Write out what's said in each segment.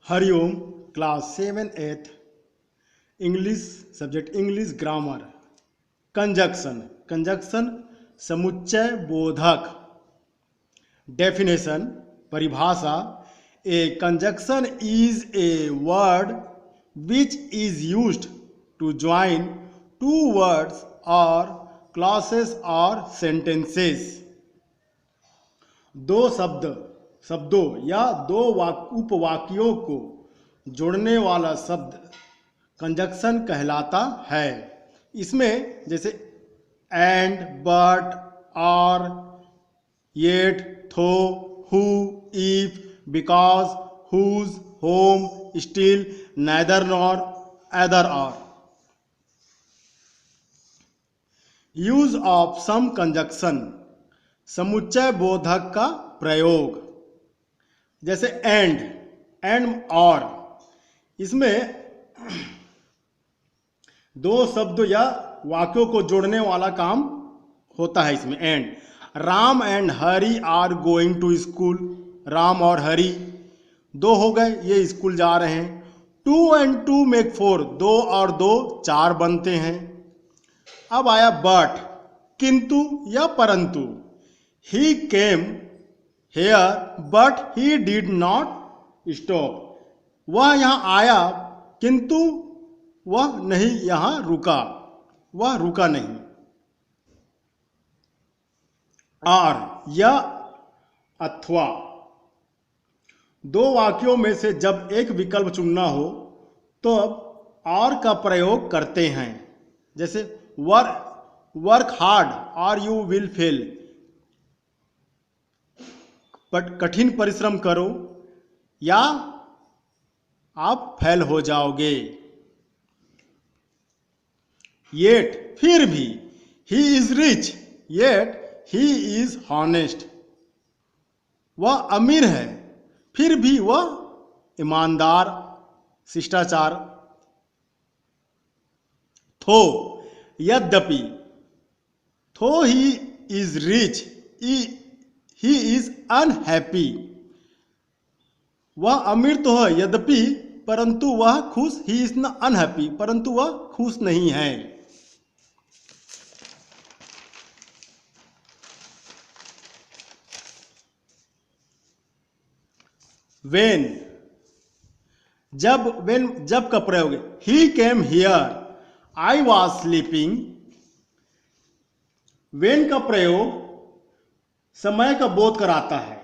Hariom. Class 7th English subject English grammar. Conjunction conjunction समुच्चय बोधक। Definition परिभाषा। A conjunction is a word which is used to join two words और clauses और sentences. दो शब्दों या दो उपवाक्यों को जोड़ने वाला शब्द कंजक्शन कहलाता है। इसमें जैसे एंड, बट, और, yet, though, who, if, because, whose, whom, still, neither nor, either और। यूज ऑफ सम कंजक्शन समुच्चय बोधक का प्रयोग। जैसे एंड और, इसमें दो शब्द या वाक्यों को जोड़ने वाला काम होता है। इसमें and, Ram and Hari are going to school. Ram और हरी दो हो गए, ये स्कूल जा रहे हैं। 2 and 2 मेक 4, 2 और 2 4 बनते हैं। अब आया बट, किंतु या परंतु। He came here but he did not stop. वह यहाँ आया किंतु वह नहीं यहाँ रुका, वह रुका नहीं। और या अथवा, दो वाक्यों में से जब एक विकल्प चुनना हो तो और का प्रयोग करते हैं। जैसे वर्क हार्ड और यू विल फेल। बट कठिन परिश्रम करो या आप फेल हो जाओगे। येट फिर भी, he is rich yet he is honest. वह अमीर है फिर भी वह ईमानदार, शिष्टाचार। थो यद्यपि, थो he is rich he is unhappy. वह अमीर तो है यद्यपि परंतु वह खुश, ही इज न अनहैप्पी, परंतु वह खुश नहीं है। वेन, जब का प्रयोग। He came here I was sleeping. When का प्रयोग समय का बोध कराता है।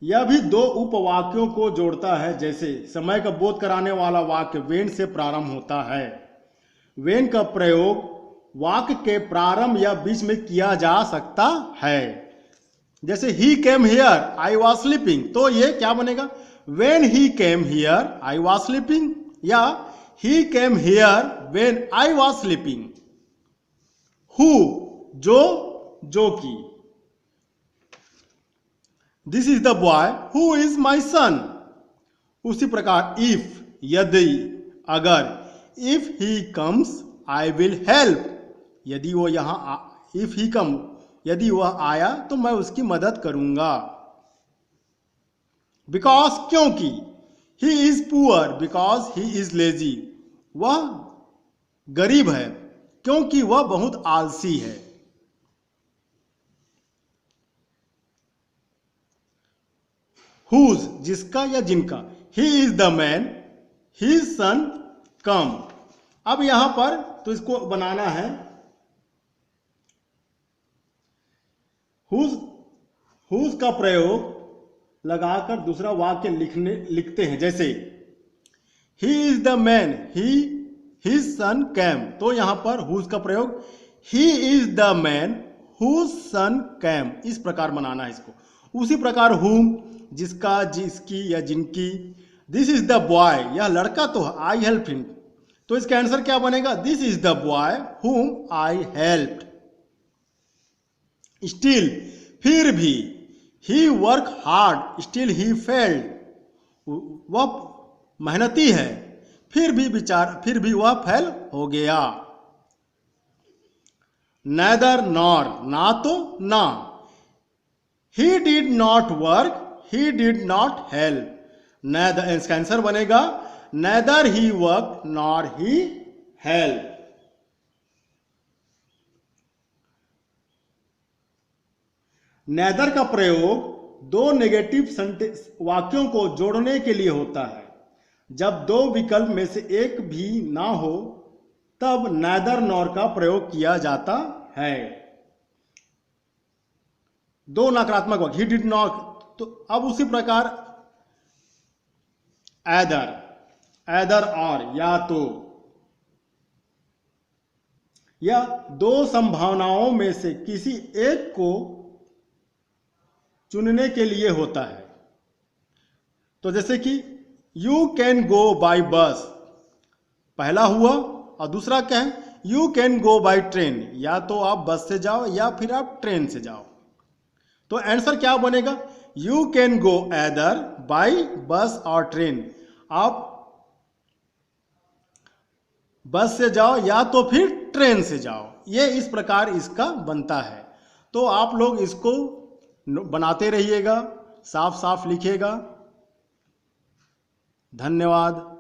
यह भी दो उपवाक्यों को जोड़ता है। जैसे समय का बोध कराने वाला वाक्य वेन से प्रारंभ होता है। वेन का प्रयोग वाक्य के प्रारंभ या बीच में किया जा सकता है। जैसे he came here I was sleeping, तो ये क्या बनेगा? When he came here I was sleeping, या he came here when I was sleeping. Who जो की। This is the boy who is my son. उसी प्रकार इफ यदि, अगर। If he comes I will help. यदि वो यहां इफ ही कम, यदि वह आया तो मैं उसकी मदद करूंगा। बिकॉज क्योंकि। He is poor because he is lazy. वह गरीब है क्योंकि वह बहुत आलसी है। हुज जिसका या जिनका। He is the man his son come. अब यहां पर तो इसको बनाना है। हुज का प्रयोग लगाकर दूसरा वाक्य लिखते हैं। जैसे he is the man his son came, तो यहां पर हुज का प्रयोग he is the man whose son came, इस प्रकार बनाना है इसको। उसी प्रकार हुम जिसका, जिसकी या जिनकी। दिस इज द बॉय, यह लड़का तो आई हेल्प हिम, तो इसका आंसर क्या बनेगा? दिस इज द बॉय हुम आई हेल्प्ड। स्टिल फिर भी, he work hard still he failed. वह मेहनती है फिर भी वह फेल हो गया। नेदर नॉर, ना तो ना। He did not work he did not help. Neither, इसका आंसर बनेगा neither he work nor he help. Neither का प्रयोग दो नेगेटिव वाक्यों को जोड़ने के लिए होता है। जब दो विकल्प में से एक भी ना हो तब नेदर नॉर का प्रयोग किया जाता है। दो नकारात्मक वाक्य, ही डिड नॉट, तो अब उसी प्रकार ऐदर, ऐदर और, या तो, या दो संभावनाओं में से किसी एक को चुनने के लिए होता है। तो जैसे कि यू कैन गो बाय बस, पहला हुआ, और दूसरा क्या है, you can go by train, या तो आप बस से जाओ या फिर आप ट्रेन से जाओ। तो आंसर क्या बनेगा, you can go either bye बस और ट्रेन, आप बस से जाओ या तो फिर ट्रेन से जाओ। ये इस प्रकार इसका बनता है। तो आप लोग इसको बनाते रहिएगा, साफ साफ लिखिएगा। धन्यवाद।